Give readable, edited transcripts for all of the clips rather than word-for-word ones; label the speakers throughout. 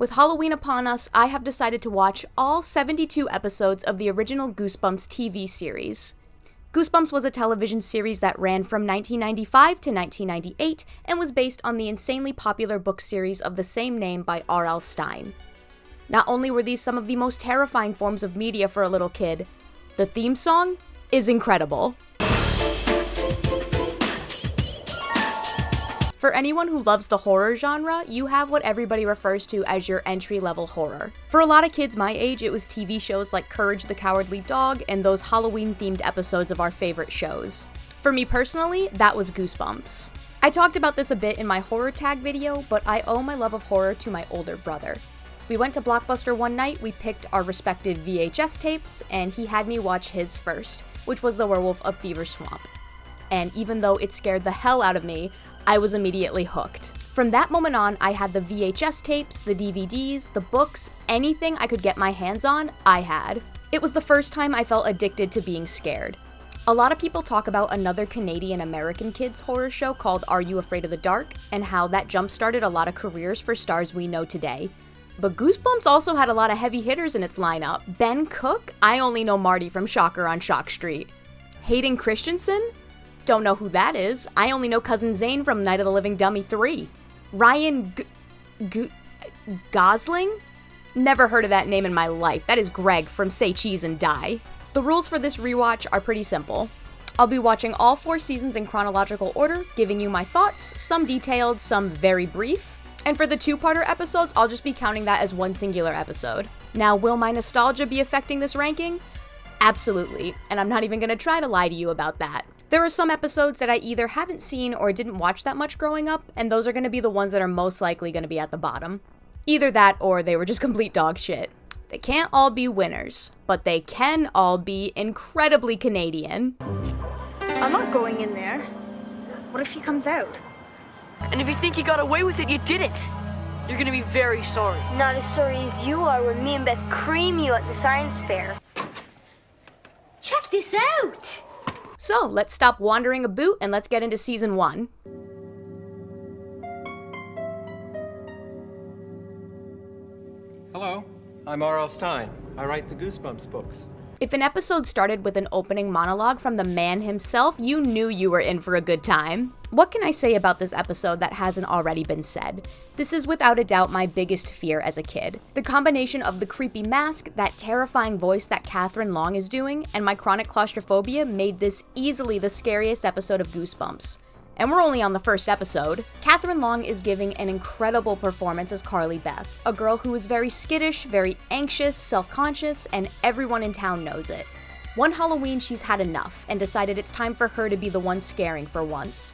Speaker 1: With Halloween upon us, I have decided to watch all 72 episodes of the original Goosebumps TV series. Goosebumps was a television series that ran from 1995 to 1998 and was based on the insanely popular book series of the same name by R.L. Stine. Not only were these some of the most terrifying forms of media for a little kid, the theme song is incredible. For anyone who loves the horror genre, you have what everybody refers to as your entry-level horror. For a lot of kids my age, it was TV shows like Courage the Cowardly Dog and those Halloween-themed episodes of our favorite shows. For me personally, that was Goosebumps. I talked about this a bit in my horror tag video, but I owe my love of horror to my older brother. We went to Blockbuster one night, we picked our respective VHS tapes, and he had me watch his first, which was The Werewolf of Fever Swamp. And even though it scared the hell out of me, I was immediately hooked. From that moment on, I had the VHS tapes, the DVDs, the books, anything I could get my hands on, I had. It was the first time I felt addicted to being scared. A lot of people talk about another Canadian-American kids horror show called Are You Afraid of the Dark, and how that jump-started a lot of careers for stars we know today. But Goosebumps also had a lot of heavy hitters in its lineup. Ben Cook? I only know Marty from Shocker on Shock Street. Hayden Christensen? Don't know who that is. I only know Cousin Zane from Night of the Living Dummy 3. Ryan Gosling? Never heard of that name in my life. That is Greg from Say Cheese and Die. The rules for this rewatch are pretty simple. I'll be watching all 4 seasons in chronological order, giving you my thoughts, some detailed, some very brief. And for the 2-parter episodes, I'll just be counting that as one singular episode. Now, will my nostalgia be affecting this ranking? Absolutely, and I'm not even gonna try to lie to you about that. There are some episodes that I either haven't seen or didn't watch that much growing up, and those are gonna be the ones that are most likely gonna be at the bottom. Either that or they were just complete dog shit. They can't all be winners, but they can all be incredibly Canadian.
Speaker 2: I'm not going in there. What if he comes out?
Speaker 3: And if you think you got away with it, you did it. You're gonna be very sorry.
Speaker 4: Not as sorry as you are when me and Beth cream you at the science fair. Check this out!
Speaker 1: So, let's stop wandering about and let's get into season 1.
Speaker 5: Hello, I'm R.L. Stine. I write the Goosebumps books.
Speaker 1: If an episode started with an opening monologue from the man himself, you knew you were in for a good time. What can I say about this episode that hasn't already been said? This is without a doubt my biggest fear as a kid. The combination of the creepy mask, that terrifying voice that Catherine Long is doing, and my chronic claustrophobia made this easily the scariest episode of Goosebumps. And we're only on the first episode. Catherine Long is giving an incredible performance as Carly Beth, a girl who is very skittish, very anxious, self-conscious, and everyone in town knows it. One Halloween, she's had enough and decided it's time for her to be the one scaring for once.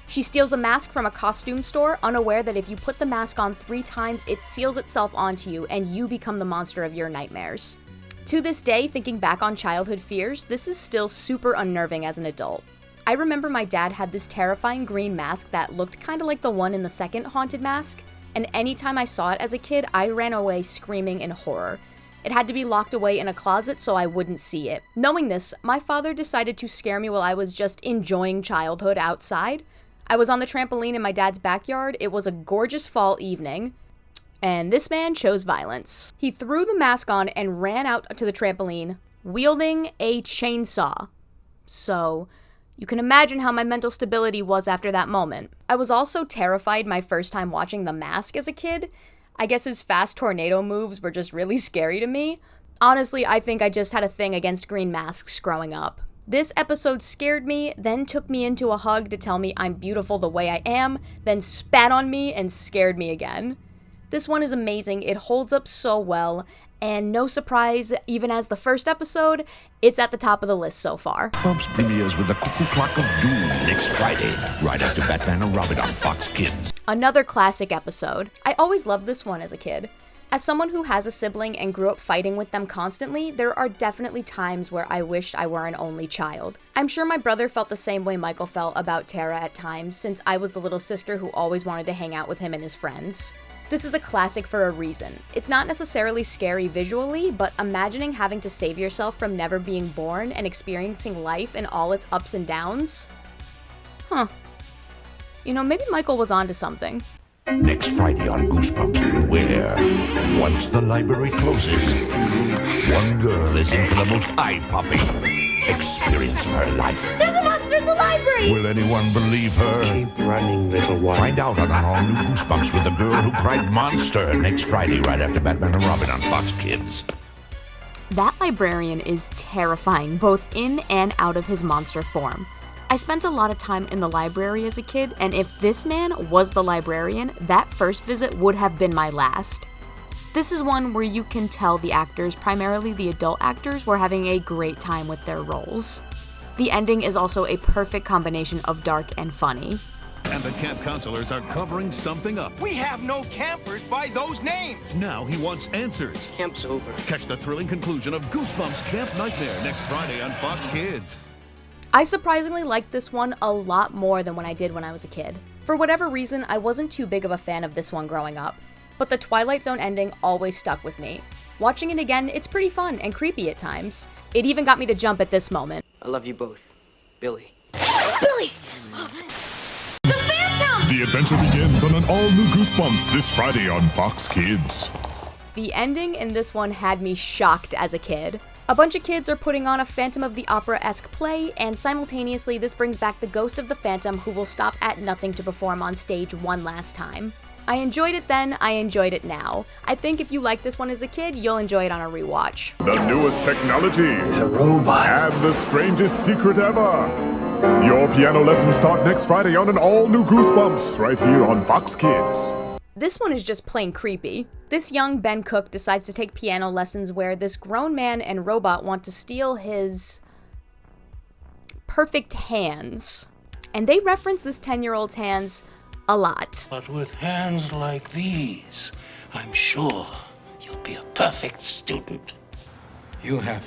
Speaker 1: She steals a mask from a costume store, unaware that if you put the mask on 3 times, it seals itself onto you and you become the monster of your nightmares. To this day, thinking back on childhood fears, this is still super unnerving as an adult. I remember my dad had this terrifying green mask that looked kinda like the one in the second Haunted Mask, and anytime I saw it as a kid, I ran away screaming in horror. It had to be locked away in a closet so I wouldn't see it. Knowing this, my father decided to scare me while I was just enjoying childhood outside. I was on the trampoline in my dad's backyard. It was a gorgeous fall evening, and this man chose violence. He threw the mask on and ran out to the trampoline, wielding a chainsaw. So, you can imagine how my mental stability was after that moment. I was also terrified my first time watching The Mask as a kid. I guess his fast tornado moves were just really scary to me. Honestly, I think I just had a thing against green masks growing up. This episode scared me, then took me into a hug to tell me I'm beautiful the way I am, then spat on me and scared me again. This one is amazing, it holds up so well, and no surprise, even as the first episode, it's at the top of the list so far.
Speaker 6: Bumps premieres with the Cuckoo Clock of Doom next Friday, right after Batman and Robin on Fox Kids.
Speaker 1: Another classic episode. I always loved this one as a kid. As someone who has a sibling and grew up fighting with them constantly, there are definitely times where I wished I were an only child. I'm sure my brother felt the same way Michael felt about Tara at times, since I was the little sister who always wanted to hang out with him and his friends. This is a classic for a reason. It's not necessarily scary visually, but imagining having to save yourself from never being born and experiencing life and all its ups and downs? You know, maybe Michael was onto something.
Speaker 6: Next Friday on Goosebumps, beware. Once the library closes, one girl is in for the most eye-popping experience of her life.
Speaker 4: There's a monster in the library!
Speaker 6: Will anyone believe her?
Speaker 7: Keep running, little one.
Speaker 6: Find out on an all-new Goosebumps with the girl who cried monster next Friday, right after Batman and Robin on Fox Kids.
Speaker 1: That librarian is terrifying, both in and out of his monster form. I spent a lot of time in the library as a kid, and if this man was the librarian, that first visit would have been my last. This is one where you can tell the actors, primarily the adult actors, were having a great time with their roles. The ending is also a perfect combination of dark and funny.
Speaker 8: And the camp counselors are covering something up.
Speaker 9: We have no campers by those names.
Speaker 8: Now he wants answers.
Speaker 7: Camp's over.
Speaker 8: Catch the thrilling conclusion of Goosebumps Camp Nightmare next Friday on Fox Kids.
Speaker 1: I surprisingly liked this one a lot more than when I did when I was a kid. For whatever reason, I wasn't too big of a fan of this one growing up, but the Twilight Zone ending always stuck with me. Watching it again, it's pretty fun and creepy at times. It even got me to jump at this moment.
Speaker 7: I love you both. Billy.
Speaker 4: Billy! The Phantom!
Speaker 10: The adventure begins on an all-new Goosebumps this Friday on Fox Kids.
Speaker 1: The ending in this one had me shocked as a kid. A bunch of kids are putting on a Phantom of the Opera-esque play, and simultaneously this brings back the ghost of the Phantom who will stop at nothing to perform on stage one last time. I enjoyed it then, I enjoyed it now. I think if you like this one as a kid, you'll enjoy it on a rewatch.
Speaker 10: The newest technology.
Speaker 7: The robot.
Speaker 10: And the strangest secret ever. Your piano lessons start next Friday on an all-new Goosebumps right here on Fox Kids.
Speaker 1: This one is just plain creepy. This young Ben Cook decides to take piano lessons where this grown man and robot want to steal his perfect hands. And they reference this 10-year-old's hands a lot.
Speaker 11: But with hands like these, I'm sure you'll be a perfect student. You have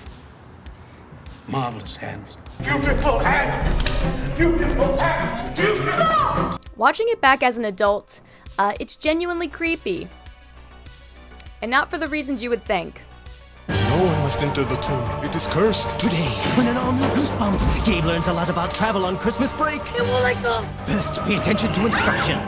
Speaker 11: marvelous hands.
Speaker 9: Beautiful hands! Beautiful hands! Beautiful!
Speaker 1: Watching it back as an adult, it's genuinely creepy. And not for the reasons you would think.
Speaker 12: No one must enter the tomb. It is cursed.
Speaker 13: Today, when an all-new Goosebumps, Gabe learns a lot about travel on Christmas break.
Speaker 4: And we'll let go.
Speaker 13: First, pay attention to instructions.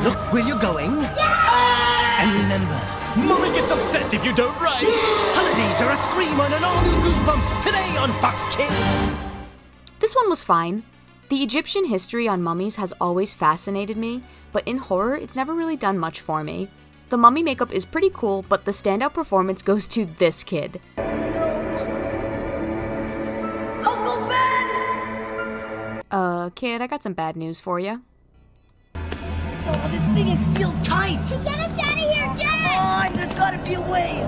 Speaker 13: Look where you're going.
Speaker 4: Yeah!
Speaker 13: And remember, Mommy gets upset if you don't write. Holidays are a scream on an all-new Goosebumps today on Fox Kids. This one was fine. The Egyptian history on mummies has always fascinated me, but in horror, it's never really done much for me. The mummy makeup is pretty cool, but the standout performance goes to this kid.
Speaker 4: Uncle Ben!
Speaker 1: Kid, I got some bad news for you.
Speaker 13: Oh, this thing is sealed tight!
Speaker 4: Get us out of here, Dad!
Speaker 13: Come on, there's gotta be a way!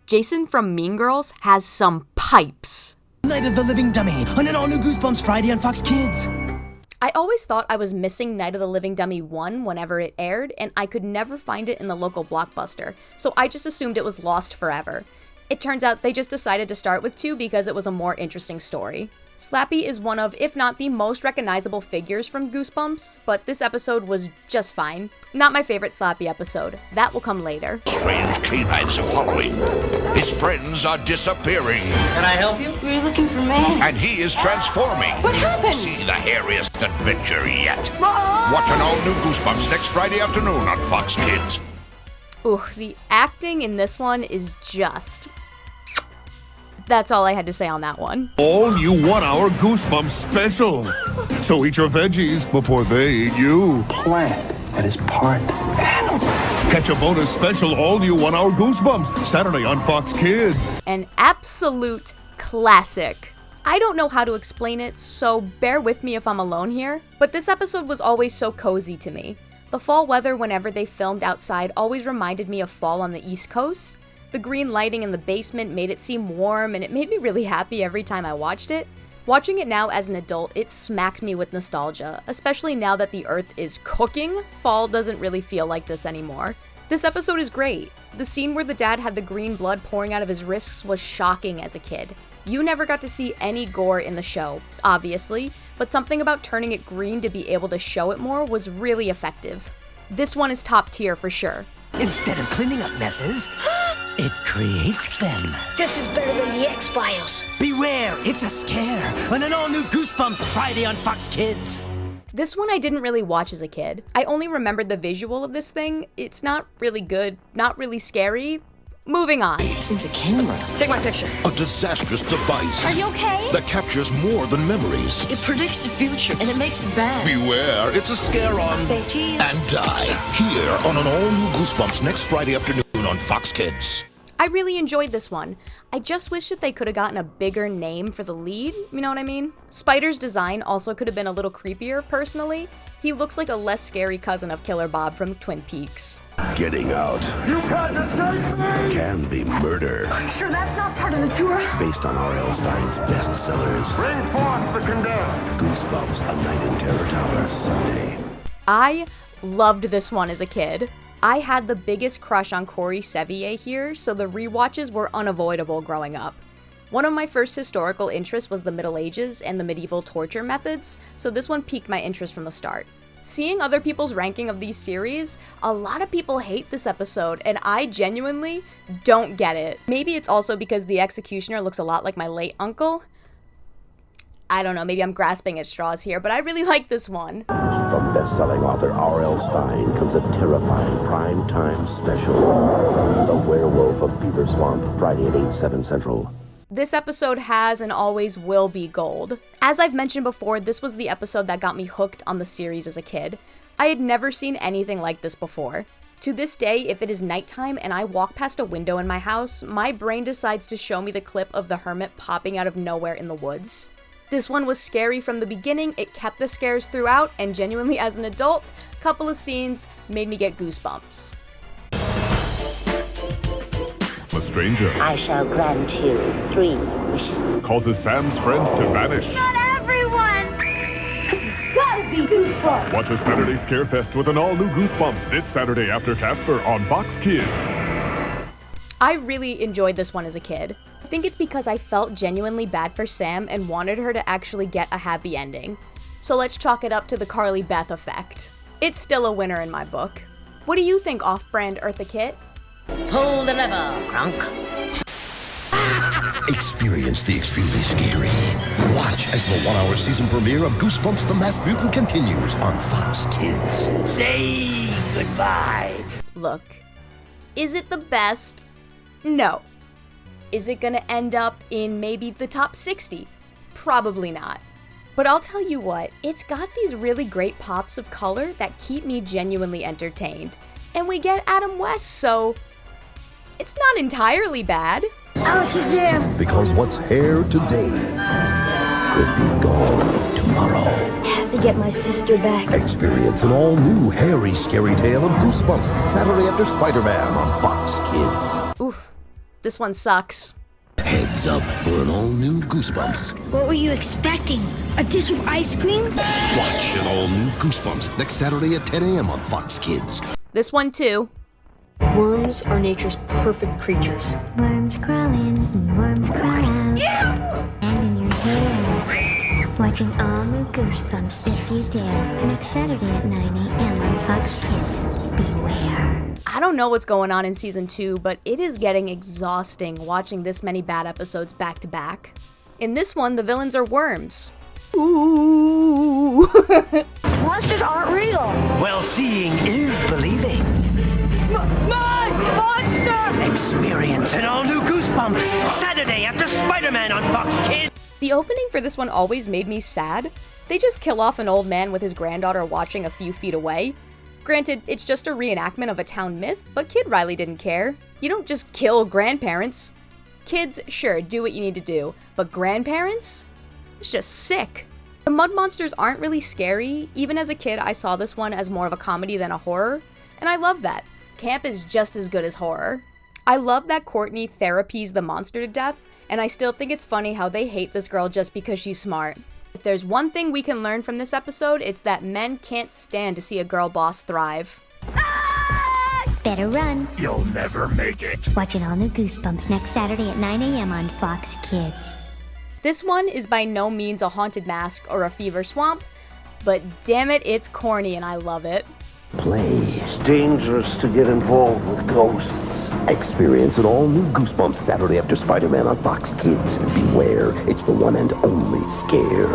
Speaker 1: Jason from Mean Girls has some pipes.
Speaker 13: Night of the Living Dummy on an all-new Goosebumps Friday on Fox Kids.
Speaker 1: I always thought I was missing Night of the Living Dummy 1 whenever it aired, and I could never find it in the local Blockbuster, so I just assumed it was lost forever. It turns out they just decided to start with 2 because it was a more interesting story. Slappy is one of, if not the most recognizable figures from Goosebumps, but this episode was just fine. Not my favorite Slappy episode. That will come later.
Speaker 6: Strange canines are following. His friends are disappearing.
Speaker 7: Can I help you?
Speaker 4: We're looking for me.
Speaker 6: And he is transforming.
Speaker 4: What happened?
Speaker 6: See the hairiest adventure yet. Watch an all-new Goosebumps next Friday afternoon on Fox Kids.
Speaker 1: Ooh, the acting in this one is just... That's all I had to say on that one.
Speaker 8: All new 1-hour Goosebumps special. So eat your veggies before they eat you.
Speaker 7: Plant that is part animal.
Speaker 8: Catch a bonus special all new 1-hour Goosebumps Saturday on Fox Kids.
Speaker 1: An absolute classic. I don't know how to explain it, so bear with me if I'm alone here, but this episode was always so cozy to me. The fall weather whenever they filmed outside always reminded me of fall on the East Coast. The green lighting in the basement made it seem warm, and it made me really happy every time I watched it. Watching it now as an adult, it smacked me with nostalgia, especially now that the earth is cooking. Fall doesn't really feel like this anymore. This episode is great. The scene where the dad had the green blood pouring out of his wrists was shocking as a kid. You never got to see any gore in the show, obviously, but something about turning it green to be able to show it more was really effective. This one is top tier for sure.
Speaker 13: Instead of cleaning up messes, it creates them.
Speaker 4: This is better than the X-Files.
Speaker 13: Beware, it's a scare on an all-new Goosebumps Friday on Fox Kids.
Speaker 1: This one I didn't really watch as a kid. I only remembered the visual of this thing. It's not really good, not really scary. Moving on.
Speaker 14: Since a camera.
Speaker 3: Take my picture.
Speaker 6: A disastrous device.
Speaker 4: Are you okay?
Speaker 6: That captures more than memories.
Speaker 14: It predicts the future and it makes it bad.
Speaker 6: Beware, it's a scare on.
Speaker 14: Say cheese.
Speaker 6: And die. Here on an all-new Goosebumps next Friday afternoon on Fox Kids.
Speaker 1: I really enjoyed this one. I just wish that they could have gotten a bigger name for the lead, you know what I mean? Spider's design also could have been a little creepier, personally. He looks like a less scary cousin of Killer Bob from Twin Peaks.
Speaker 10: Getting out
Speaker 9: You can't escape me!
Speaker 10: can be murder.
Speaker 2: Sure, that's not part of the tour.
Speaker 10: Based on R.L. Stein's bestsellers.
Speaker 9: Bring forth the condemned!
Speaker 10: Goosebumps, A Night in Terror Tower, Sunday.
Speaker 1: I loved this one as a kid. I had the biggest crush on Corey Sevier here, so the rewatches were unavoidable growing up. One of my first historical interests was the Middle Ages and the medieval torture methods, so this one piqued my interest from the start. Seeing other people's ranking of these series, a lot of people hate this episode, and I genuinely don't get it. Maybe it's also because the executioner looks a lot like my late uncle. I don't know, maybe I'm grasping at straws here, but I really like this one.
Speaker 10: From best-selling author R.L. Stein comes a terrifying prime-time special. The Werewolf of Beaver Swamp, Friday at 8, 7 Central.
Speaker 1: This episode has and always will be gold. As I've mentioned before, this was the episode that got me hooked on the series as a kid. I had never seen anything like this before. To this day, if it is nighttime and I walk past a window in my house, my brain decides to show me the clip of the hermit popping out of nowhere in the woods. This one was scary from the beginning, it kept the scares throughout, and genuinely as an adult, a couple of scenes made me get goosebumps.
Speaker 10: A stranger
Speaker 15: I shall grant you 3 wishes.
Speaker 10: causes Sam's friends to vanish.
Speaker 4: Not everyone! This has gotta be Goosebumps!
Speaker 10: Watch a Saturday Scare Fest with an all-new Goosebumps this Saturday after Casper on Fox Kids.
Speaker 1: I really enjoyed this one as a kid. I think it's because I felt genuinely bad for Sam and wanted her to actually get a happy ending. So let's chalk it up to the Carly Beth effect. It's still a winner in my book. What do you think, off-brand Eartha Kitt?
Speaker 14: Pull the lever, Crunk.
Speaker 6: Experience the extremely scary. Watch as the 1-hour season premiere of Goosebumps The Masked Mutant continues on Fox Kids.
Speaker 14: Say goodbye.
Speaker 1: Look, is it the best? No. Is it gonna end up in maybe the top 60? Probably not. But I'll tell you what, it's got these really great pops of color that keep me genuinely entertained. And we get Adam West, so it's not entirely bad.
Speaker 4: Alakazam!
Speaker 10: Because what's here today could be gone tomorrow.
Speaker 4: Have to get my sister back.
Speaker 10: Experience an all-new hairy, scary tale of Goosebumps Saturday after Spider-Man on Fox Kids.
Speaker 1: Oof, this one sucks.
Speaker 6: Heads up for an all-new Goosebumps.
Speaker 4: What were you expecting? A dish of ice cream?
Speaker 6: Watch an all-new Goosebumps next Saturday at 10 a.m. on Fox Kids.
Speaker 1: This one too.
Speaker 3: Worms are nature's perfect creatures.
Speaker 15: Worms crawling and worms crawl out. And in your hair. Watching all new Goosebumps if you dare. Next Saturday at 9 a.m. on Fox Kids. Beware.
Speaker 1: I don't know what's going on in season 2, but it is getting exhausting watching this many bad episodes back to back. In this one, the villains are worms. Ooh.
Speaker 2: Monsters aren't real.
Speaker 14: Well, seeing is believing.
Speaker 2: My monster!
Speaker 14: Experience an all-new Goosebumps Saturday after Spider-Man on Fox Kids.
Speaker 1: The opening for this one always made me sad. They just kill off an old man with his granddaughter watching a few feet away. Granted, it's just a reenactment of a town myth, but Kid Riley didn't care. You don't just kill grandparents. Kids, sure, do what you need to do, but grandparents? It's just sick. The mud monsters aren't really scary. Even as a kid, I saw this one as more of a comedy than a horror, and I love that. Camp is just as good as horror. I love that Courtney therapies the monster to death, and I still think it's funny how they hate this girl just because she's smart. If there's one thing we can learn from this episode, it's that men can't stand to see a girl boss thrive.
Speaker 15: Better run.
Speaker 8: You'll never make it.
Speaker 15: Watch an all new Goosebumps next Saturday at 9 a.m. on Fox Kids.
Speaker 1: This one is by no means a haunted mask or a fever swamp, but damn it, it's corny and I love it.
Speaker 10: Play. It's dangerous to get involved with ghosts. Experience an all-new Goosebumps Saturday after Spider-Man on Fox Kids. Beware, it's the one and only scare.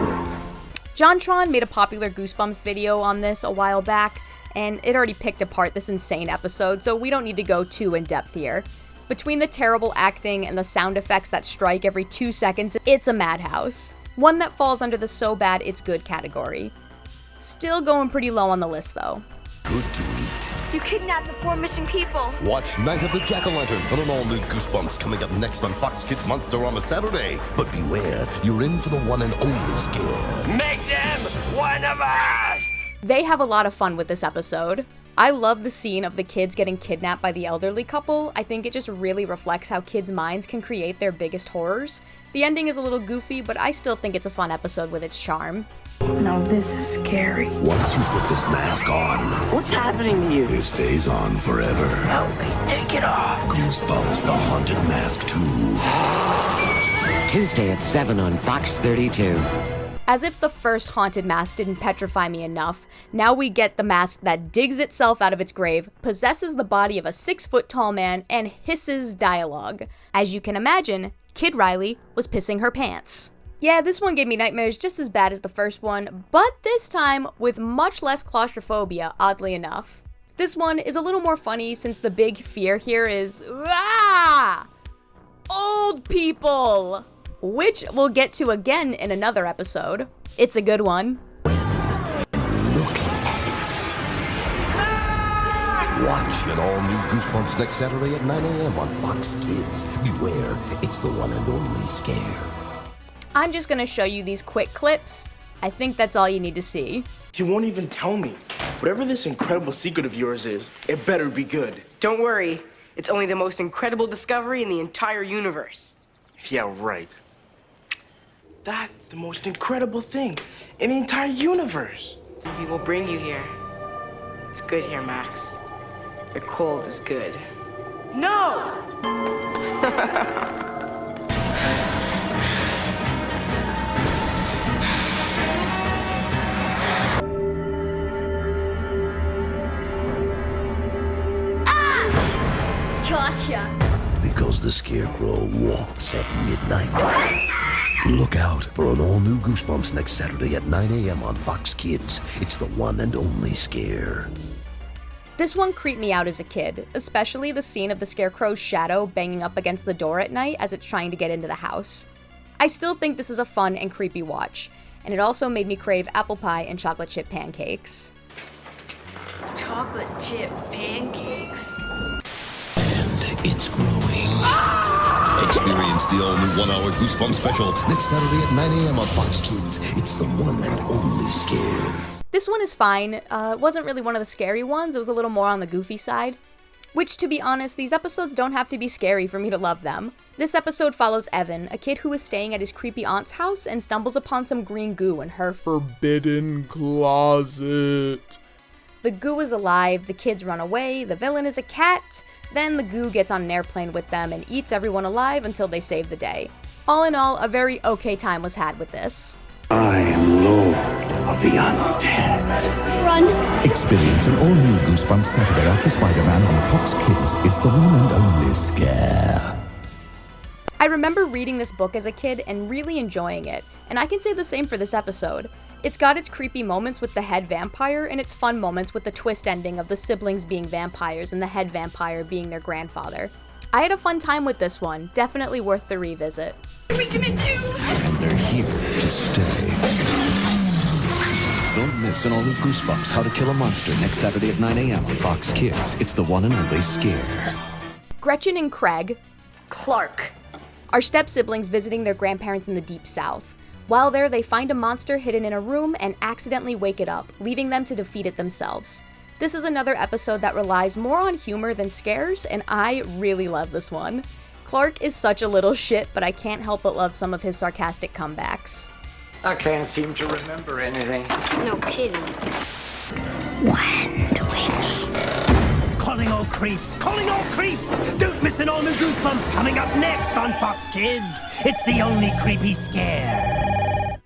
Speaker 1: JonTron made a popular Goosebumps video on this a while back, and it already picked apart this insane episode, so we don't need to go too in-depth here. Between the terrible acting and the sound effects that strike every 2 seconds, it's a madhouse. One that falls under the so bad it's good category. Still going pretty low on the list though.
Speaker 6: Good to eat.
Speaker 2: You kidnapped the 4 missing people.
Speaker 6: Watch Night of the Jack-O-Lantern on an all-new Goosebumps coming up next on Fox Kids Monster on a Saturday. But beware, you're in for the one and only scare.
Speaker 14: Make them one of us!
Speaker 1: They have a lot of fun with this episode. I love the scene of the kids getting kidnapped by the elderly couple. I think it just really reflects how kids' minds can create their biggest horrors. The ending is a little goofy, but I still think it's a fun episode with its charm.
Speaker 2: No, this is scary.
Speaker 6: Once you put this mask on,
Speaker 14: What's happening to you?
Speaker 6: it stays on forever.
Speaker 14: Help me take it off.
Speaker 6: Goosebumps, the Haunted Mask 2.
Speaker 16: Tuesday at 7 on Fox 32.
Speaker 1: As if the first haunted mask didn't petrify me enough, now we get the mask that digs itself out of its grave, possesses the body of a 6-foot-tall man, and hisses dialogue. As you can imagine, Kid Riley was pissing her pants. Yeah, this one gave me nightmares just as bad as the first one, but this time with much less claustrophobia, oddly enough. This one is a little more funny since the big fear here is, old people! Which we'll get to again in another episode. It's a good one.
Speaker 6: Look at it. Watch an all-new Goosebumps next Saturday at 9 a.m. on Fox Kids. Beware, it's the one and only scare.
Speaker 1: I'm just gonna show you these quick clips. I think that's all you need to see.
Speaker 17: You won't even tell me. Whatever this incredible secret of yours is, it better be good.
Speaker 7: Don't worry. It's only the most incredible discovery in the entire universe.
Speaker 17: Yeah, right. That's the most incredible thing in the entire universe.
Speaker 7: We will bring you here. It's good here, Max. The cold is good. No!
Speaker 4: Gotcha.
Speaker 6: Because the Scarecrow walks at midnight. Look out for an all-new Goosebumps next Saturday at 9 a.m. on Fox Kids. It's the one and only scare.
Speaker 1: This one creeped me out as a kid, especially the scene of the Scarecrow's shadow banging up against the door at night as it's trying to get into the house. I still think this is a fun and creepy watch, and it also made me crave apple pie and chocolate chip pancakes.
Speaker 3: Chocolate chip pancakes.
Speaker 6: It's growing. Experience the all-new one-hour Goosebumps special next Saturday at 9 a.m. on Fox Kids. It's the one and only scare.
Speaker 1: This one is fine. It wasn't really one of the scary ones. It was a little more on the goofy side. Which, to be honest, these episodes don't have to be scary for me to love them. This episode follows Evan, a kid who is staying at his creepy aunt's house and stumbles upon some green goo in her
Speaker 12: forbidden closet.
Speaker 1: The goo is alive, the kids run away, the villain is a cat, then the goo gets on an airplane with them and eats everyone alive until they save the day. All in all, a very okay time was had with this.
Speaker 10: I am Lord of the Undead.
Speaker 4: Run.
Speaker 10: Experience an all-new Goosebumps Saturday after Spider-Man on Fox Kids. It's the one and only scare.
Speaker 1: I remember reading this book as a kid and really enjoying it, and I can say the same for this episode. It's got its creepy moments with the head vampire and its fun moments with the twist ending of the siblings being vampires and the head vampire being their grandfather. I had a fun time with this one, definitely worth the revisit.
Speaker 10: And they're here to stay.
Speaker 18: Don't miss an all-new Goosebumps How to Kill a Monster next Saturday at 9 a.m. on Fox Kids. It's the one and only scare.
Speaker 1: Gretchen and Craig, Clark, are step-siblings visiting their grandparents in the Deep South. While there, they find a monster hidden in a room and accidentally wake it up, leaving them to defeat it themselves. This is another episode that relies more on humor than scares, and I really love this one. Clark is such a little shit, but I can't help but love some of his sarcastic comebacks.
Speaker 11: I can't seem to remember anything.
Speaker 4: No kidding.
Speaker 14: When do we meet? Calling all creeps! Calling all creeps! Don't miss an all-new Goosebumps coming up next on Fox Kids. It's the only creepy scare.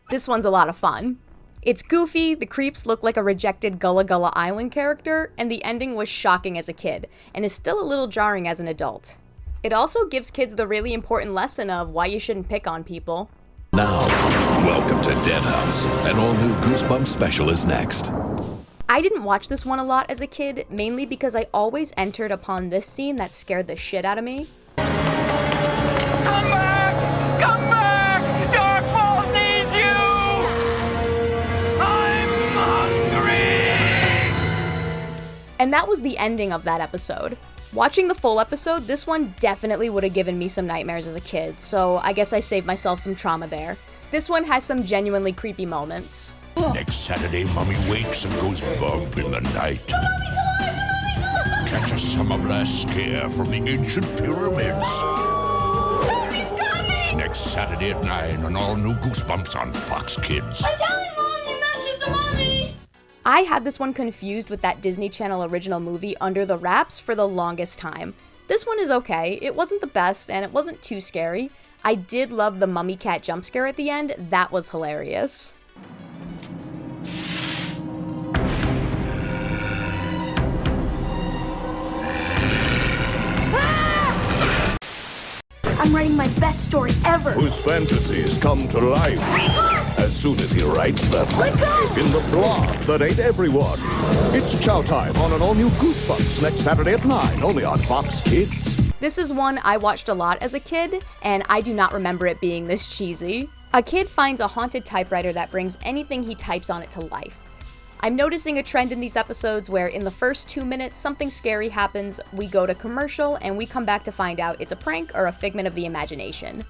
Speaker 1: This one's a lot of fun. It's goofy, the creeps look like a rejected Gullah Gullah Island character, and the ending was shocking as a kid, and is still a little jarring as an adult. It also gives kids the really important lesson of why you shouldn't pick on people.
Speaker 18: Now, Welcome to Dead House. An all-new Goosebumps special is next.
Speaker 1: I didn't watch this one a lot as a kid, mainly because I always entered upon this scene that scared the shit out of me.
Speaker 9: Come back! Come back! Dark Falls needs you! I'm hungry!
Speaker 1: And that was the ending of that episode. Watching the full episode, this one definitely would have given me some nightmares as a kid, so I guess I saved myself some trauma there. This one has some genuinely creepy moments.
Speaker 19: Next Saturday, Mommy wakes and goes bump in the night.
Speaker 9: The mummy's alive! The mummy's alive!
Speaker 19: Catch a summer blast scare from the ancient pyramids.
Speaker 9: Help, he's coming!
Speaker 19: Next Saturday at 9 on all new Goosebumps on Fox Kids.
Speaker 9: I'm telling Mom you messed with the mummy!
Speaker 1: I had this one confused with that Disney Channel original movie Under the Wraps for the longest time. This one is okay. It wasn't the best and it wasn't too scary. I did love the mummy cat jump scare at the end. That was hilarious.
Speaker 2: I'm writing my best story ever.
Speaker 8: Whose fantasies come to life as soon as he writes them. In the blob that ate everyone. It's chow time on an all-new Goosebumps next Saturday at 9, only on Fox Kids.
Speaker 1: This is one I watched a lot as a kid, and I do not remember it being this cheesy. A kid finds a haunted typewriter that brings anything he types on it to life. I'm noticing a trend in these episodes where in the first 2 minutes something scary happens, we go to commercial, and we come back to find out it's a prank or a figment of the imagination.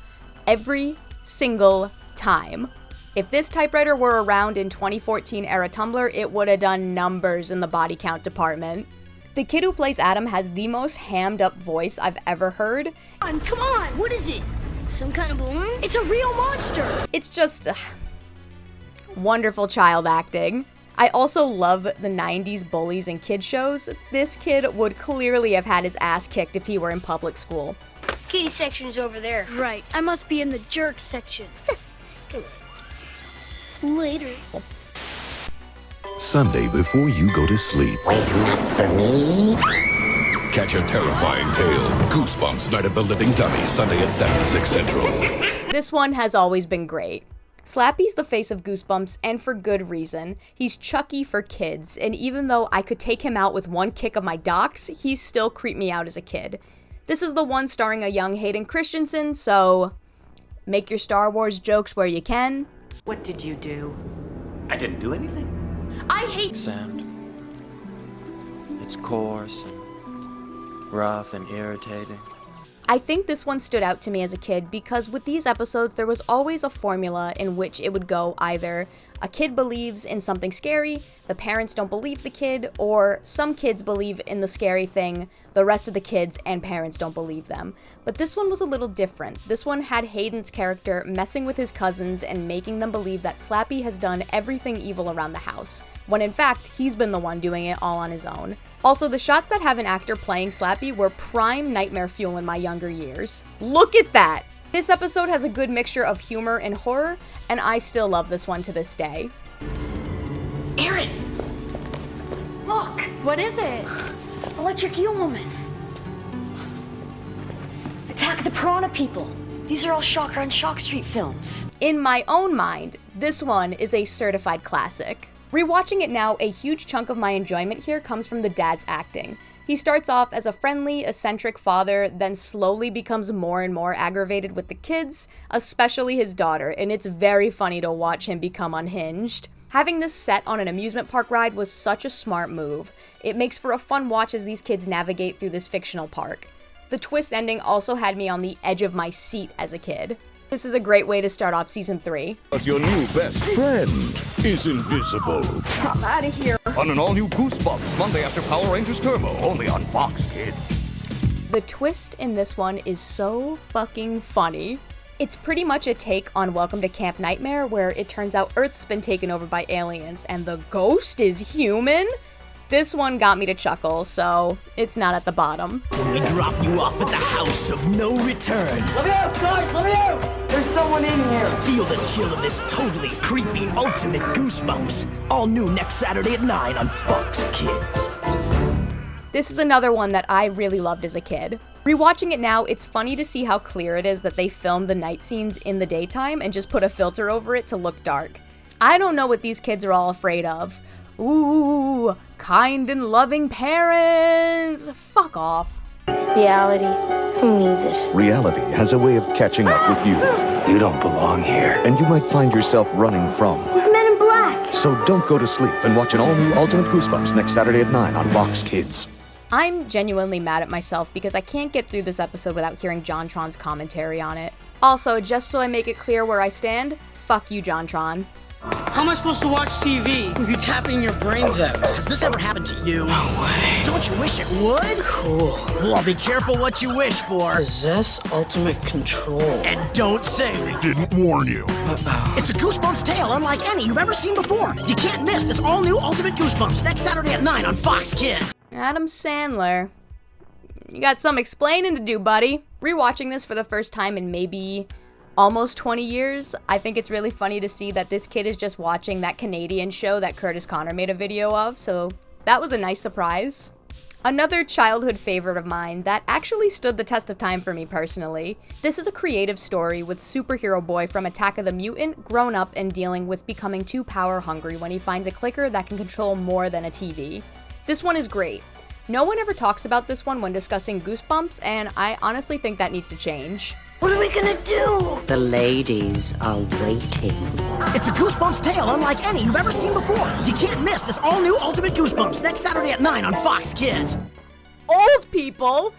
Speaker 1: Every single time. If this typewriter were around in 2014 era Tumblr, it would have done numbers in the body count department. The kid who plays Adam has the most hammed up voice I've ever heard.
Speaker 2: Come on, what is it? Some kind of balloon? It's a real monster!
Speaker 1: It's just wonderful child acting. I also love the 90s bullies and kid shows. This kid would clearly have had his ass kicked if he were in public school.
Speaker 4: Kitty section's over there.
Speaker 2: Right, I must be in the jerk section.
Speaker 4: Come on. Later.
Speaker 18: Sunday before you go to sleep.
Speaker 10: Waiting up for me?
Speaker 18: Catch a terrifying tale. Goosebumps Night of the Living Dummy, Sunday at 7, 6 Central.
Speaker 1: This one has always been great. Slappy's the face of Goosebumps, and for good reason. He's Chucky for kids, and even though I could take him out with one kick of my docks, he still creeped me out as a kid. This is the one starring a young Hayden Christensen, so make your Star Wars jokes where you can.
Speaker 7: What did you do?
Speaker 20: I didn't do anything.
Speaker 2: I hate
Speaker 21: sound. It's coarse and rough and irritating.
Speaker 1: I think this one stood out to me as a kid because with these episodes there was always a formula in which it would go either a kid believes in something scary, the parents don't believe the kid, or some kids believe in the scary thing, the rest of the kids and parents don't believe them. But this one was a little different. This one had Hayden's character messing with his cousins and making them believe that Slappy has done everything evil around the house, when in fact he's been the one doing it all on his own. Also, the shots that have an actor playing Slappy were prime nightmare fuel in my younger years. Look at that! This episode has a good mixture of humor and horror, and I still love this one to this day.
Speaker 2: Aaron! Look! What is it? Electric Eel Woman. Attack of the Piranha People. These are all Shocker on Shock Street films.
Speaker 1: In my own mind, this one is a certified classic. Rewatching it now, a huge chunk of my enjoyment here comes from the dad's acting. He starts off as a friendly, eccentric father, then slowly becomes more and more aggravated with the kids, especially his daughter, and it's very funny to watch him become unhinged. Having this set on an amusement park ride was such a smart move. It makes for a fun watch as these kids navigate through this fictional park. The twist ending also had me on the edge of my seat as a kid. This is a great way to start off season 3.
Speaker 8: But your new best friend is invisible.
Speaker 2: I'm out of here.
Speaker 8: On an all-new Goosebumps, Monday after Power Rangers Turbo, only on Fox Kids.
Speaker 1: The twist in this one is so fucking funny. It's pretty much a take on Welcome to Camp Nightmare, where it turns out Earth's been taken over by aliens and the ghost is human? This one got me to chuckle, so it's not at the bottom.
Speaker 14: We drop you off at the house of no return.
Speaker 22: Let me out, guys! Let me out! There's someone in here!
Speaker 14: Feel the chill of this totally creepy ultimate Goosebumps. All new next Saturday at 9 on Fox Kids.
Speaker 1: This is another one that I really loved as a kid. Rewatching it now, it's funny to see how clear it is that they filmed the night scenes in the daytime and just put a filter over it to look dark. I don't know what these kids are all afraid of. Ooh, kind and loving parents. Fuck off.
Speaker 15: Reality. Who needs it?
Speaker 18: Reality has a way of catching up with you. You don't belong here. And you might find yourself running from.
Speaker 15: These men in black.
Speaker 18: So don't go to sleep and watch an all-new Ultimate Goosebumps next Saturday at 9 on Fox Kids.
Speaker 1: I'm genuinely mad at myself because I can't get through this episode without hearing JonTron's commentary on it. Also, just so I make it clear where I stand, fuck you, JonTron.
Speaker 5: How am I supposed to watch TV with you tapping your brains out?
Speaker 13: Has this ever happened to you?
Speaker 5: No way.
Speaker 13: Don't you wish it would?
Speaker 5: Cool.
Speaker 13: Well, be careful what you wish for.
Speaker 5: Possess ultimate control.
Speaker 13: And don't say we
Speaker 19: didn't warn you.
Speaker 13: It's a Goosebumps tale unlike any you've ever seen before. You can't miss this all-new Ultimate Goosebumps next Saturday at 9 on Fox Kids.
Speaker 1: Adam Sandler. You got some explaining to do, buddy. Rewatching this for the first time in maybe almost 20 years, I think it's really funny to see that this kid is just watching that Canadian show that Curtis Connor made a video of, so that was a nice surprise. Another childhood favorite of mine that actually stood the test of time for me personally. This is a creative story with superhero boy from Attack of the Mutant grown up and dealing with becoming too power hungry when he finds a clicker that can control more than a TV. This one is great. No one ever talks about this one when discussing Goosebumps, and I honestly think that needs to change.
Speaker 13: What are we gonna do?
Speaker 23: The ladies are waiting.
Speaker 13: It's a Goosebumps tale unlike any you've ever seen before. You can't miss this all-new Ultimate Goosebumps next Saturday at 9 on Fox Kids.
Speaker 1: Old people!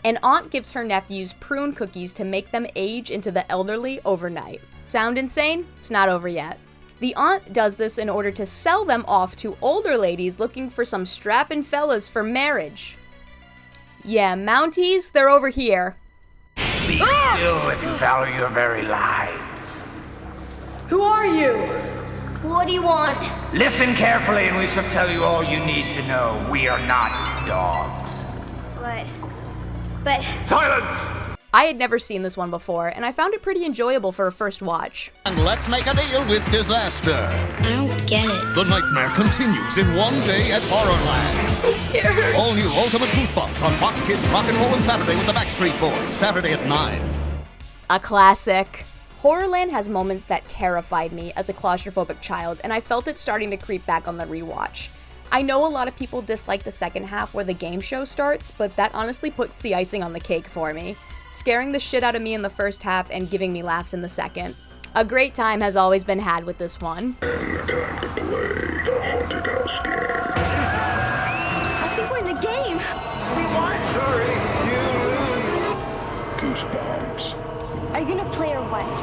Speaker 1: An aunt gives her nephews prune cookies to make them age into the elderly overnight. Sound insane? It's not over yet. The aunt does this in order to sell them off to older ladies looking for some strapping fellas for marriage. Yeah, Mounties, they're over here.
Speaker 11: Be still if you value your very lives.
Speaker 3: Who are you?
Speaker 4: What do you want?
Speaker 11: Listen carefully and we shall tell you all you need to know. We are not dogs.
Speaker 4: But...
Speaker 11: Silence!
Speaker 1: I had never seen this one before, and I found it pretty enjoyable for a first watch.
Speaker 19: And let's make a deal with disaster.
Speaker 15: I don't get it.
Speaker 19: The nightmare continues in one day at Horrorland.
Speaker 3: I'm scared.
Speaker 19: All new Ultimate Goosebumps on Fox Kids Rock and Rollin' Saturday with the Backstreet Boys, Saturday at 9.
Speaker 1: A classic. Horrorland has moments that terrified me as a claustrophobic child, and I felt it starting to creep back on the rewatch. I know a lot of people dislike the second half where the game show starts, but that honestly puts the icing on the cake for me, scaring the shit out of me in the first half and giving me laughs in the second. A great time has always been had with this one.
Speaker 19: And time to play the haunted house game.
Speaker 4: I think we're in the game.
Speaker 11: We won! Sorry, you lose.
Speaker 19: Goosebumps.
Speaker 4: Are you gonna play or what?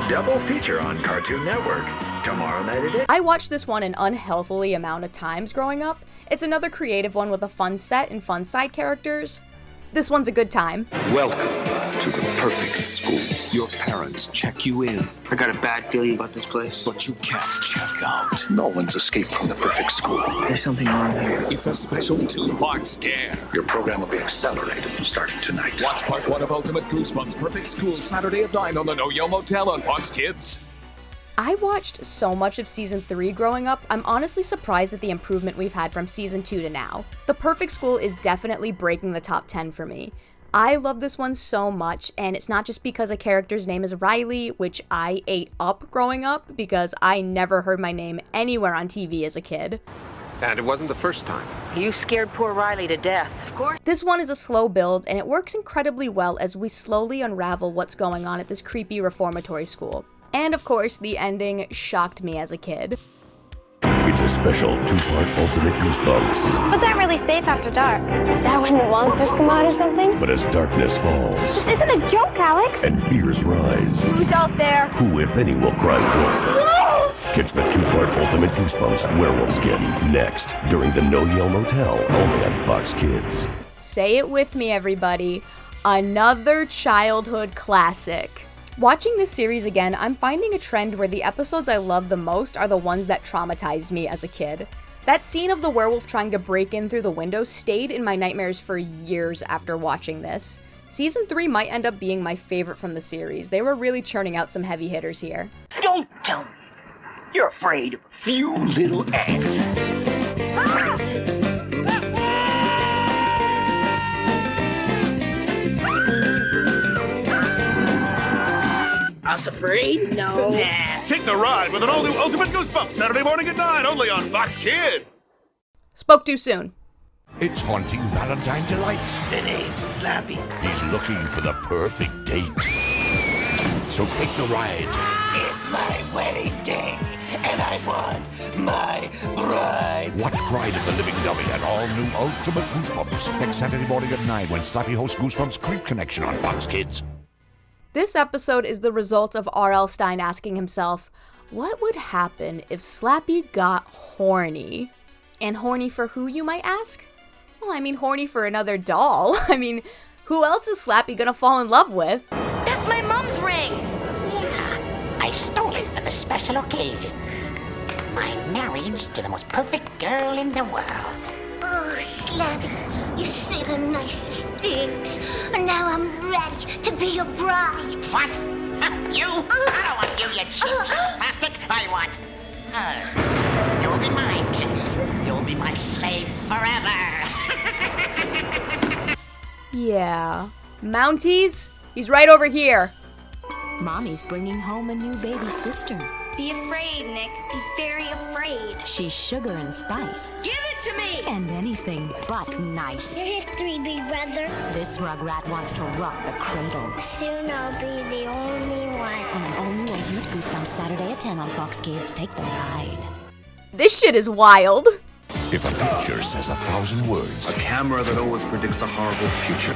Speaker 10: Double feature on Cartoon Network. Tomorrow night at 8.
Speaker 1: I watched this one an unhealthily amount of times growing up. It's another creative one with a fun set and fun side characters. This one's a good time.
Speaker 10: Welcome to the perfect school. Your parents check you in.
Speaker 13: I got a bad feeling about this place.
Speaker 10: But you can't check out. No one's escaped from the perfect school.
Speaker 13: There's something wrong here.
Speaker 10: It's a special two-part scare. Your program will be accelerated starting tonight.
Speaker 19: Watch part 1 of Ultimate Goosebumps Perfect School Saturday at 9 on the No-Yo Motel on Fox Kids.
Speaker 1: I watched so much of Season 3 growing up, I'm honestly surprised at the improvement we've had from Season 2 to now. The Perfect School is definitely breaking the top 10 for me. I love this one so much, and it's not just because a character's name is Riley, which I ate up growing up because I never heard my name anywhere on TV as a kid.
Speaker 24: And it wasn't the first time.
Speaker 3: You scared poor Riley to death.
Speaker 13: Of course.
Speaker 1: This one is a slow build, and it works incredibly well as we slowly unravel what's going on at this creepy reformatory school. And of course, the ending shocked me as a kid.
Speaker 10: It's a special two-part Ultimate Goosebumps.
Speaker 4: But they're really safe after dark. Is that when the monsters come out or something?
Speaker 10: But as darkness falls
Speaker 4: This isn't a joke, Alex.
Speaker 10: and fears rise,
Speaker 4: Who's out there?
Speaker 10: who, if any, will cry wolf? Catch the two-part Ultimate Goosebumps Werewolf Skin next during the No-Yell Motel, only on Fox Kids.
Speaker 1: Say it with me, everybody. Another childhood classic. Watching this series again, I'm finding a trend where the episodes I love the most are the ones that traumatized me as a kid. That scene of the werewolf trying to break in through the window stayed in my nightmares for years after watching this. Season 3 might end up being my favorite from the series. They were really churning out some heavy hitters here.
Speaker 11: Don't tell me you're afraid of a few little ants.
Speaker 5: afraid? No.
Speaker 19: Take the ride with an all-new Ultimate Goosebumps Saturday morning at 9, only on Fox Kids.
Speaker 1: Spoke too soon.
Speaker 8: It's haunting Valentine delights.
Speaker 14: The name's Slappy.
Speaker 8: He's looking for the perfect date. So take the ride.
Speaker 14: It's my wedding day, and I want my bride.
Speaker 8: Watch Bride of the Living Dummy and all new Ultimate Goosebumps next Saturday morning at 9 when Slappy hosts Goosebumps Creep Connection on Fox Kids.
Speaker 1: This episode is the result of R.L. Stine asking himself, what would happen if Slappy got horny? And horny for who, you might ask? Well, I mean, horny for another doll. I mean, who else is Slappy gonna fall in love with?
Speaker 13: That's my mom's ring!
Speaker 6: Yeah, I stole it for the special occasion. My marriage to the most perfect girl in the world.
Speaker 4: Oh, Slappy, you say the nicest things. And now I'm ready to be your bride.
Speaker 6: What? You? I don't want you, you cheap plastic. I want her. You will be mine, Kenny. You will be my slave forever.
Speaker 1: Yeah. Mounties? He's right over here.
Speaker 12: Mommy's bringing home a new baby sister.
Speaker 4: Be afraid, Nick. Be very afraid.
Speaker 12: She's sugar and spice.
Speaker 4: Give it to me!
Speaker 12: And anything but nice.
Speaker 4: Your history, big brother.
Speaker 12: This rugrat wants to rock the cradle.
Speaker 4: Soon I'll be the only one.
Speaker 12: On an all-new Ultimate Goosebumps Saturday at 10 on Fox Kids. Take the ride.
Speaker 1: This shit is wild.
Speaker 8: If a picture says 1,000 words,
Speaker 20: A camera that always predicts the horrible future.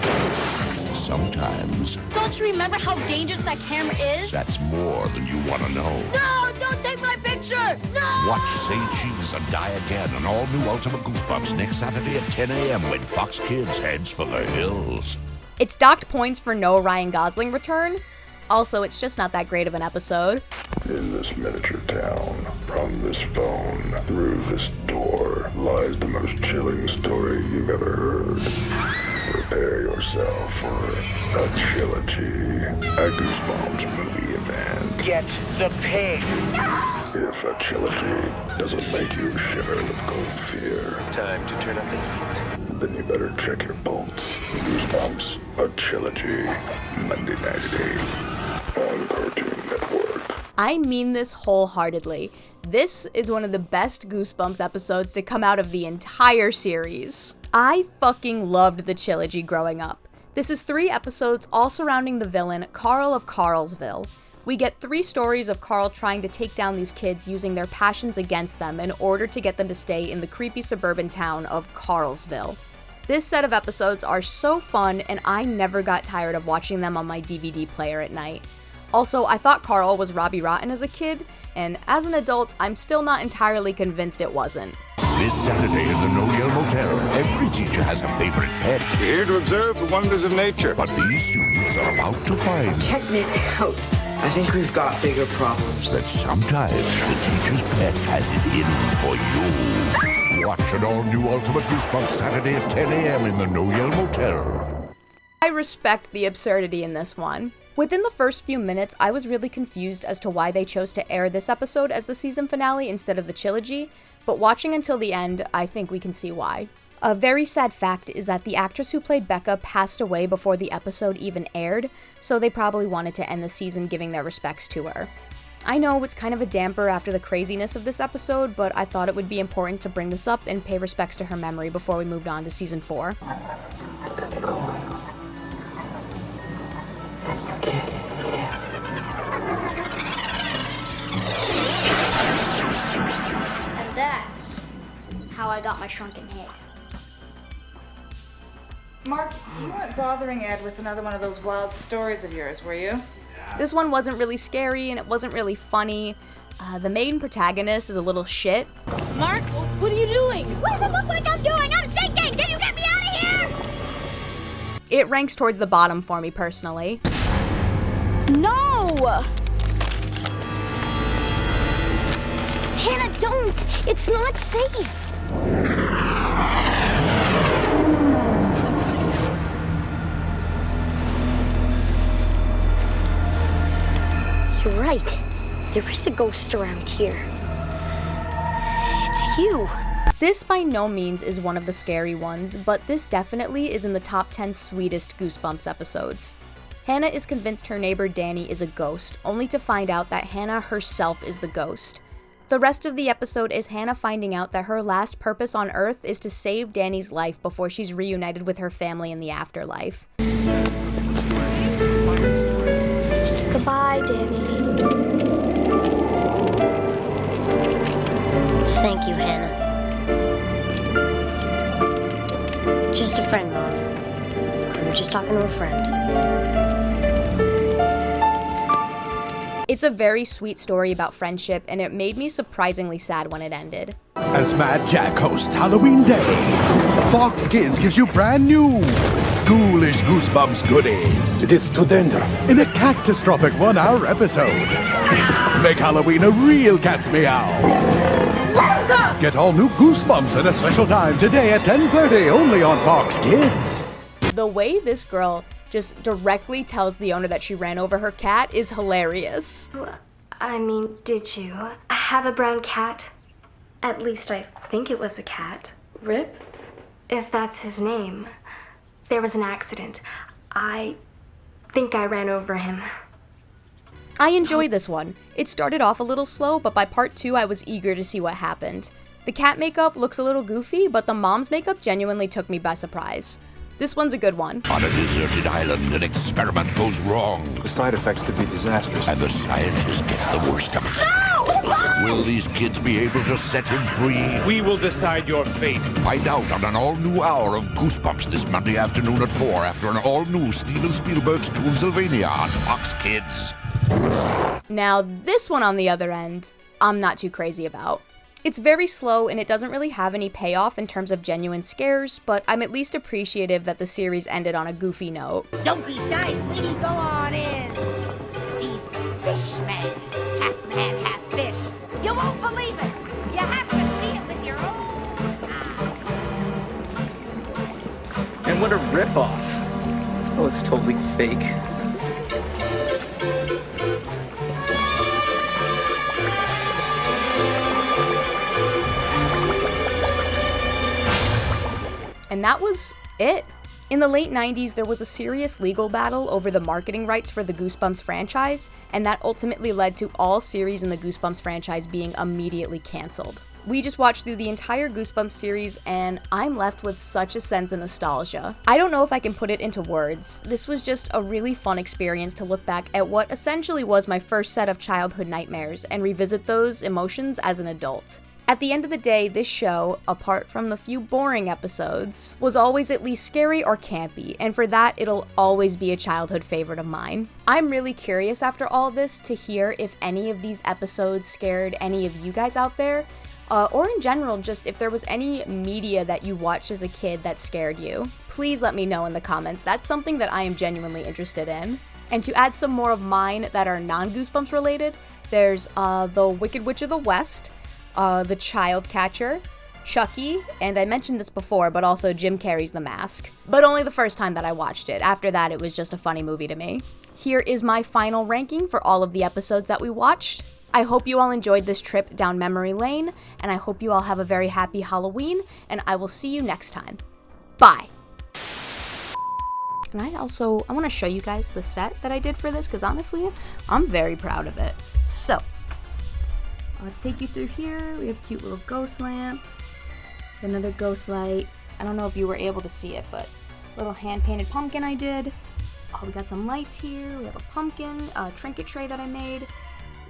Speaker 8: sometimes
Speaker 3: Don't you remember how dangerous that camera is?
Speaker 8: that's more than you want to know.
Speaker 3: No, don't take my picture! No!
Speaker 8: Watch Say Cheese and Die Again on all new Ultimate Goosebumps next Saturday at 10 a.m. when Fox Kids heads for the hills.
Speaker 1: It's docked points for no Ryan Gosling return. Also, it's just not that great of an episode.
Speaker 16: In this miniature town, from this phone, through this door, lies the most chilling story you've ever heard. Prepare yourself for a trilogy, a Goosebumps movie event.
Speaker 14: Get the pig.
Speaker 16: If a trilogy doesn't make you shiver with cold fear,
Speaker 20: Time to turn up the heat.
Speaker 16: then you better check your pulse. Goosebumps, a trilogy, Monday night at 8 on Cartoon Network.
Speaker 1: I mean this wholeheartedly. This is one of the best Goosebumps episodes to come out of the entire series. I fucking loved the trilogy growing up. This is 3 episodes all surrounding the villain, Carl of Carlsville. We get 3 stories of Carl trying to take down these kids using their passions against them in order to get them to stay in the creepy suburban town of Carlsville. This set of episodes are so fun, and I never got tired of watching them on my DVD player at night. Also, I thought Carl was Robbie Rotten as a kid, and as an adult, I'm still not entirely convinced it wasn't.
Speaker 8: This Saturday in the No Yell Motel, every teacher has a favorite pet.
Speaker 19: Here to observe the wonders of nature.
Speaker 8: But these students are about to find
Speaker 7: Check this out. I think we've got bigger problems.
Speaker 8: that sometimes the teacher's pet has it hidden for you. Watch an all-new Ultimate Goosebumps Saturday at 10 a.m. in the No Yell Motel.
Speaker 1: I respect the absurdity in this one. Within the first few minutes, I was really confused as to why they chose to air this episode as the season finale instead of the trilogy, but watching until the end, I think we can see why. A very sad fact is that the actress who played Becca passed away before the episode even aired, so they probably wanted to end the season giving their respects to her. I know it's kind of a damper after the craziness of this episode, but I thought it would be important to bring this up and pay respects to her memory before we moved on to season 4.
Speaker 4: And that's how I got my shrunken head.
Speaker 7: Mark, you weren't bothering Ed with another one of those wild stories of yours, were you?
Speaker 1: This one wasn't really scary and it wasn't really funny. The main protagonist is a little shit.
Speaker 3: Mark, what are you doing?
Speaker 4: What does it look like I'm doing? I'm sinking! Can you get me out of here?
Speaker 1: It ranks towards the bottom for me personally.
Speaker 4: No! Hannah, don't! It's not safe! You're right. There is a ghost around here. It's you.
Speaker 1: This by no means is one of the scary ones, but this definitely is in the top 10 sweetest Goosebumps episodes. Hannah is convinced her neighbor Danny is a ghost, only to find out that Hannah herself is the ghost. The rest of the episode is Hannah finding out that her last purpose on Earth is to save Danny's life before she's reunited with her family in the afterlife.
Speaker 15: Goodbye, Danny. Thank you, Hannah. Just a friend, Mom. I'm just talking to a friend.
Speaker 1: It's a very sweet story about friendship, and it made me surprisingly sad when it ended.
Speaker 8: As Mad Jack hosts Halloween Day, Fox Kids gives you brand new, ghoulish Goosebumps goodies. It is too dangerous. In a catastrophic 1-hour episode. Make Halloween a real cat's meow. Get all new Goosebumps at a special time today at 10:30, only on Fox Kids.
Speaker 1: The way this girl just directly tells the owner that she ran over her cat is hilarious.
Speaker 15: I mean, did you have a brown cat? At least I think it was a cat. Rip? If that's his name. There was an accident. I think I ran over him.
Speaker 1: I enjoy this one. It started off a little slow, but by part 2 I was eager to see what happened. The cat makeup looks a little goofy, but the mom's makeup genuinely took me by surprise. This one's a good one.
Speaker 2: On a deserted island, an experiment goes wrong.
Speaker 20: The side effects could be disastrous.
Speaker 2: And the scientist gets the worst of it.
Speaker 4: No!
Speaker 2: Will these kids be able to set him free?
Speaker 9: We will decide your fate.
Speaker 2: Find out on an all-new hour of Goosebumps this Monday afternoon at 4 after an all-new Steven Spielberg's Toonsylvania on Fox Kids.
Speaker 1: Now, this one on the other end, I'm not too crazy about. It's very slow and it doesn't really have any payoff in terms of genuine scares, but I'm at least appreciative that the series ended on a goofy note.
Speaker 6: Don't be shy, sweetie, go on in. He's the fish man. Half man, half fish. You won't believe it. You have to see it with your own eyes.
Speaker 9: And what a ripoff. Oh, it's totally fake.
Speaker 1: And that was it. In the late 90s, there was a serious legal battle over the marketing rights for the Goosebumps franchise, and that ultimately led to all series in the Goosebumps franchise being immediately canceled. We just watched through the entire Goosebumps series, and I'm left with such a sense of nostalgia. I don't know if I can put it into words. This was just a really fun experience to look back at what essentially was my first set of childhood nightmares and revisit those emotions as an adult. At the end of the day, this show, apart from the few boring episodes, was always at least scary or campy, and for that, it'll always be a childhood favorite of mine. I'm really curious after all this to hear if any of these episodes scared any of you guys out there, or in general, just if there was any media that you watched as a kid that scared you. Please let me know in the comments. That's something that I am genuinely interested in. And to add some more of mine that are non-Goosebumps related, there's The Wicked Witch of the West, The Child Catcher, Chucky, and I mentioned this before, but also Jim Carrey's The Mask. But only the first time that I watched it. After that, it was just a funny movie to me. Here is my final ranking for all of the episodes that we watched. I hope you all enjoyed this trip down memory lane, and I hope you all have a very happy Halloween, and I will see you next time. Bye! And I want to show you guys the set that I did for this, because honestly, I'm very proud of it. So, let's take you through here. We have a cute little ghost lamp, another ghost light. I don't know if you were able to see it, but little hand-painted pumpkin I did. Oh, we got some lights here. We have a pumpkin, a trinket tray that I made.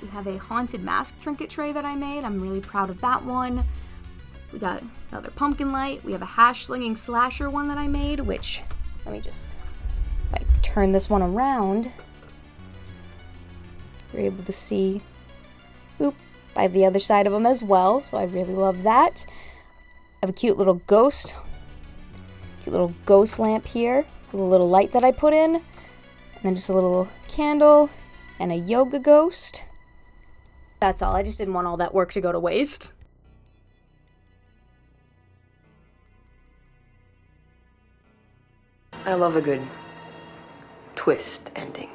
Speaker 1: We have a haunted mask trinket tray that I made. I'm really proud of that one. We got another pumpkin light. We have a hash-slinging slasher one that I made, which, let me just, if I turn this one around, you're able to see, boop, I have the other side of them as well, so I really love that. I have a cute little ghost lamp here with a little light that I put in, and then just a little candle and a yoga ghost. That's all. I just didn't want all that work to go to waste.
Speaker 7: I love a good twist ending.